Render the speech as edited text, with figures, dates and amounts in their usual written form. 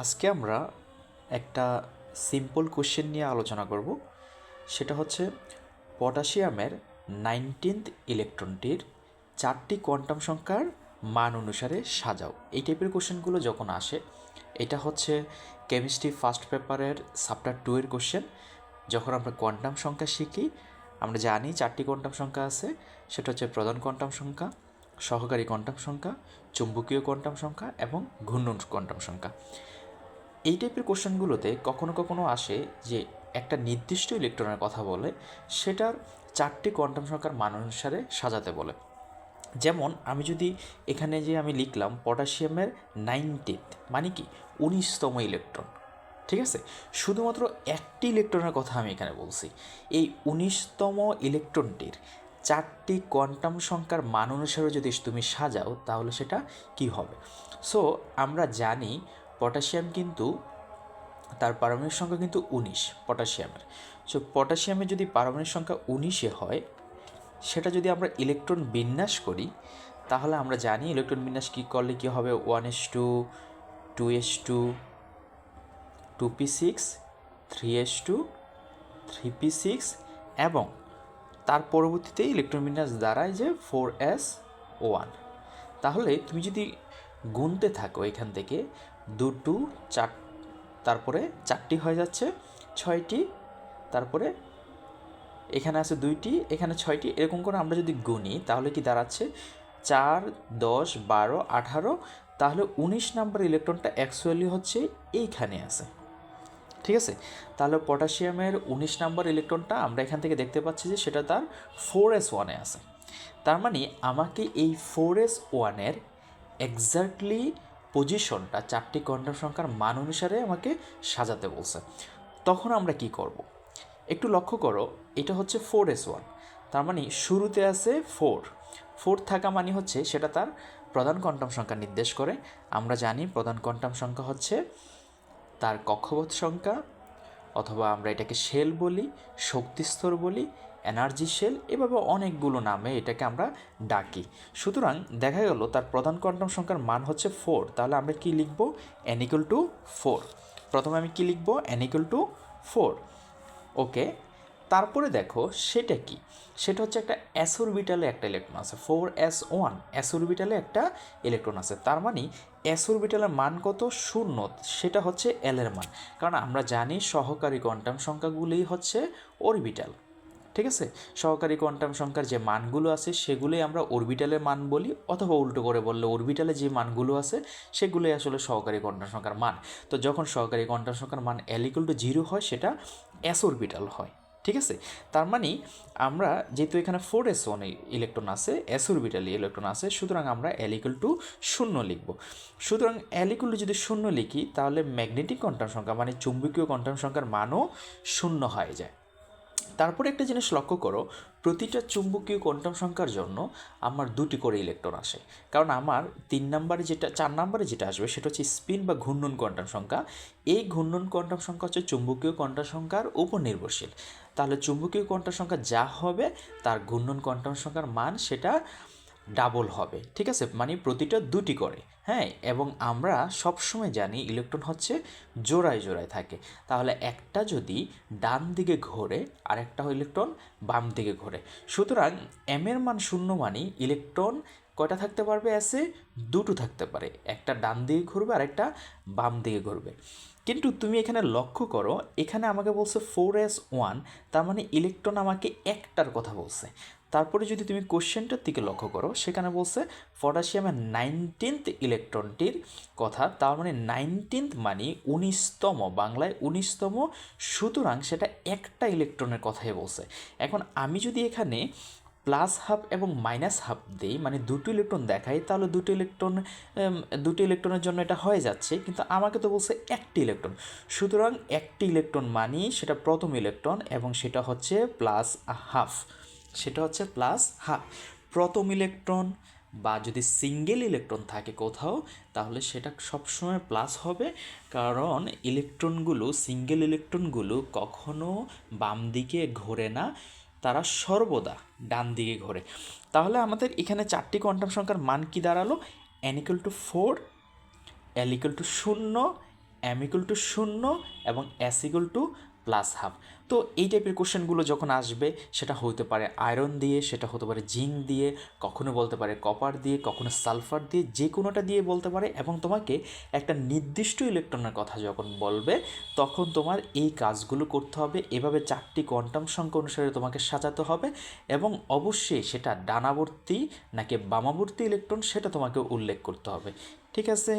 আজকে আমরা একটা সিম্পল কোশ্চেন নিয়ে আলোচনা করব। সেটা হচ্ছে পটাশিয়ামের 19th ইলেকট্রনটির 4টি কোয়ান্টাম সংখ্যার মান অনুসারে সাজাও। এই টাইপের কোশ্চেনগুলো যখন আসে, এটা হচ্ছে কেমিস্ট্রি ফার্স্ট পেপারের চ্যাপ্টার 2 এর কোশ্চেন। যখন আমরা কোয়ান্টাম সংখ্যা শিখি, আমরা জানি 4টি কোয়ান্টাম সংখ্যা আছে। সেটা হচ্ছে প্রধান কোয়ান্টাম সংখ্যা, সহকারী কোয়ান্টাম সংখ্যা, চুম্বকীয় কোয়ান্টাম সংখ্যা এবং ঘূর্ণন কোয়ান্টাম সংখ্যা। এই টাইপের কোশ্চেনগুলোতে কখনো কখনো আসে যে একটা নির্দিষ্ট ইলেকট্রনের কথা বলে, সেটার 4টি কোয়ান্টাম সংখ্যার মান অনুসারে সাজাতে বলে। যেমন আমি যদি এখানে যে আমি লিখলাম পটাশিয়ামের 19th, মানে কি 19তম ইলেকট্রন, ঠিক আছে? শুধুমাত্র একটি ইলেকট্রনের কথা আমি এখানে বলছি। এই 19তম ইলেকট্রনটির 4টি কোয়ান্টাম সংখ্যার মান অনুসারে যদি তুমি সাজাও, তাহলে সেটা কি হবে? সো আমরা জানি পটাশিয়াম কিন্তু তার পারমাণবিক সংখ্যা কিন্তু 19 পটাশিয়ামের। সো পটাশিয়ামের যদি পারমাণবিক সংখ্যা 19-এ হয়, সেটা যদি আমরা ইলেকট্রন বিন্যাস করি, তাহলে আমরা জানি ইলেকট্রন বিন্যাস কী করলে কী হবে, 1s2, 2s2, 2p6, 3s2, 3p6 এবং তার পরবর্তীতে ইলেকট্রন বিন্যাস দাঁড়ায় যে 4s1। তাহলে তুমি যদি গুনতে থাকো এখান থেকে 2 2 4, তারপরে 4টি হয়ে যাচ্ছে 6টি, তারপরে এখানে আছে 2টি, এখানে 6টি, এরকম করে আমরা যদি গুনি তাহলে কি দাঁড়াচ্ছে 4 10 12 18। তাহলে 19 নাম্বার ইলেকট্রনটা অ্যাকচুয়ালি হচ্ছে এইখানে আছে, ঠিক আছে? তাহলে পটাশিয়ামের 19 নাম্বার ইলেকট্রনটা আমরা এখান থেকে দেখতে পাচ্ছি যে সেটা তার 4s1-এ আছে। তার মানে আমাকে এই 4s1-এর এক্স্যাক্টলি পজিশনটা 4টি কোয়ান্টাম সংখ্যার মান অনুসারে আমাকে সাজাতে বলছে। তখন আমরা কি করব? একটু লক্ষ্য করো, এটা হচ্ছে 4s1, তার মানে শুরুতে আছে 4 থাকা মানে হচ্ছে সেটা তার প্রধান কোয়ান্টাম সংখ্যা নির্দেশ করে। আমরা জানি প্রধান কোয়ান্টাম সংখ্যা হচ্ছে তার কক্ষপথ সংখ্যা, অথবা আমরা এটাকে শেল বলি, শক্তিস্তর বলি, এনার্জি শেল, এভাবে অনেকগুলো নামে এটাকে আমরা ডাকি। সুতরাং দেখা গেল তার প্রধান কোয়ান্টাম সংখ্যার মান হচ্ছে 4। তাহলে আমরা কি লিখব? n=4। প্রথমে আমি কি লিখব? n=4। ওকে, তারপরে দেখো সেটা কি, সেটা হচ্ছে একটা এস অরবিটালে একটা ইলেকট্রন আছে, 4s1 এস অরবিটালে একটা ইলেকট্রন আছে। তার মানে এস অরবিটালের মান কত? 0। সেটা হচ্ছে এল এর মান, কারণ আমরা জানি সহকারী কোয়ান্টাম সংখ্যাগুলোই হচ্ছে অরবিটাল, ঠিক আছে? সহকারী কোয়ান্টাম সংখ্যার যে মানগুলো আছে সেগুলোই আমরা অরবিটালের মান বলি, অথবা উল্টো করে বললে অরবিটালে যে মানগুলো আছে সেগুলোই আসলে সহকারী কোয়ান্টাম সংখ্যার মান। তো যখন সহকারী কোয়ান্টাম সংখ্যার মান l=0 হয়, সেটা এস অরবিটাল হয়, ঠিক আছে? তার মানে আমরা যেহেতু এখানে 4s1 ইলেকট্রন আছে, এস অরবিটালে ইলেকট্রন আছে, সুতরাং আমরা l=0 লিখব। সুতরাং l যদি 0 লিখি, তাহলে ম্যাগনেটিক কোয়ান্টাম সংখ্যা মানে চুম্বকীয় কোয়ান্টাম সংখ্যার মানও 0 হয়ে যায়। তারপরে একটা জিনিস লক্ষ্য করো, প্রতিটা চুম্বকীয় কোয়ান্টাম সংখ্যার জন্য আমার 2টি করে ইলেকট্রন আসে, কারণ আমার 3 নম্বরে যেটা 4 নম্বরে যেটা আসবে সেটা হচ্ছে স্পিন বা ঘূর্ণন কোয়ান্টাম সংখ্যা। এই ঘূর্ণন কোয়ান্টাম সংখ্যা হচ্ছে চুম্বকীয় কোয়ান্টাম সংখ্যার উপর নির্ভরশীল। তাহলে চুম্বকীয় কোয়ান্টাম সংখ্যা যা হবে, তার ঘূর্ণন কোয়ান্টাম সংখ্যার মান সেটা ডাবল হবে, ঠিক আছে? মানে প্রতিটা 2টি করে, হ্যাঁ। এবং আমরা সবসময় জানি ইলেকট্রন হচ্ছে জোড়ায় জোড়ায় থাকে। তাহলে একটা যদি ডান দিকে ঘোরে, আর একটা ইলেকট্রন বাম দিকে ঘোরে, সুতরাং এম এর মান 0 মানে ইলেকট্রন কয়টা থাকতে পারবে? এসে 2টো থাকতে পারে, একটা ডান দিকে ঘুরবে আর একটা বাম দিকে ঘুরবে। কিন্তু তুমি এখানে লক্ষ্য করো, এখানে আমাকে বলছে 4s1, তার মানে ইলেকট্রন আমাকে একটার কথা বলছে। তারপরে যদি তুমি কোশ্চেনটার দিকে লক্ষ্য করো, সেখানে বলছে পটাশিয়ামের 19th ইলেকট্রনটির কথা, তার মানে 19th মানে 19তম, বাংলায় 19তম। সুতরাং সেটা একটা ইলেকট্রনের কথাই বলছে। এখন আমি যদি এখানে প্লাস হাফ এবং মাইনাস হাফ দিই, মানে 2টো ইলেকট্রন দেখাই, তাহলে 2টো ইলেকট্রনের জন্য এটা হয়ে যাচ্ছে, কিন্তু আমাকে তো বলছে একটি ইলেকট্রন। সুতরাং একটি ইলেকট্রন মানি সেটা প্রথম ইলেকট্রন, এবং সেটা হচ্ছে প্লাস হাফ, সেটা হচ্ছে প্লাস হাফ। প্রথম ইলেকট্রন বা যদি সিঙ্গেল ইলেকট্রন থাকে কোথাও, তাহলে সেটা সবসময় প্লাস হবে, কারণ ইলেকট্রনগুলো, সিঙ্গেল ইলেকট্রনগুলো কখনো বাম দিকে ঘোরে না, তারা সর্বদা ডান দিকে ঘোরে। তাহলে আমাদের এখানে 4টি কোয়ান্টাম সংখ্যার মান কি দাঁড়ালো? n=4, l=0, M equal to 0 এবং S equal to plus half. তো এই টাইপের কোশ্চেনগুলো যখন আসবে সেটা হতে পারে আয়রন দিয়ে, সেটা হতে পারে জিঙ্ক দিয়ে, কখনো বলতে পারে কপার দিয়ে, কখনো সালফার দিয়ে, যে কোনোটা দিয়ে বলতে পারে। এবং তোমাকে একটা নির্দিষ্ট ইলেকট্রনের কথা যখন বলবে তখন তোমার এই কাজগুলো করতে হবে। এভাবে 4টি কোয়ান্টাম সংখ্যা অনুসারে তোমাকে সাজাতে হবে এবং অবশ্যই সেটা ডানাবর্তী নাকি বামাবর্তী ইলেকট্রন সেটা তোমাকে উল্লেখ করতে হবে। ঠিক আছে।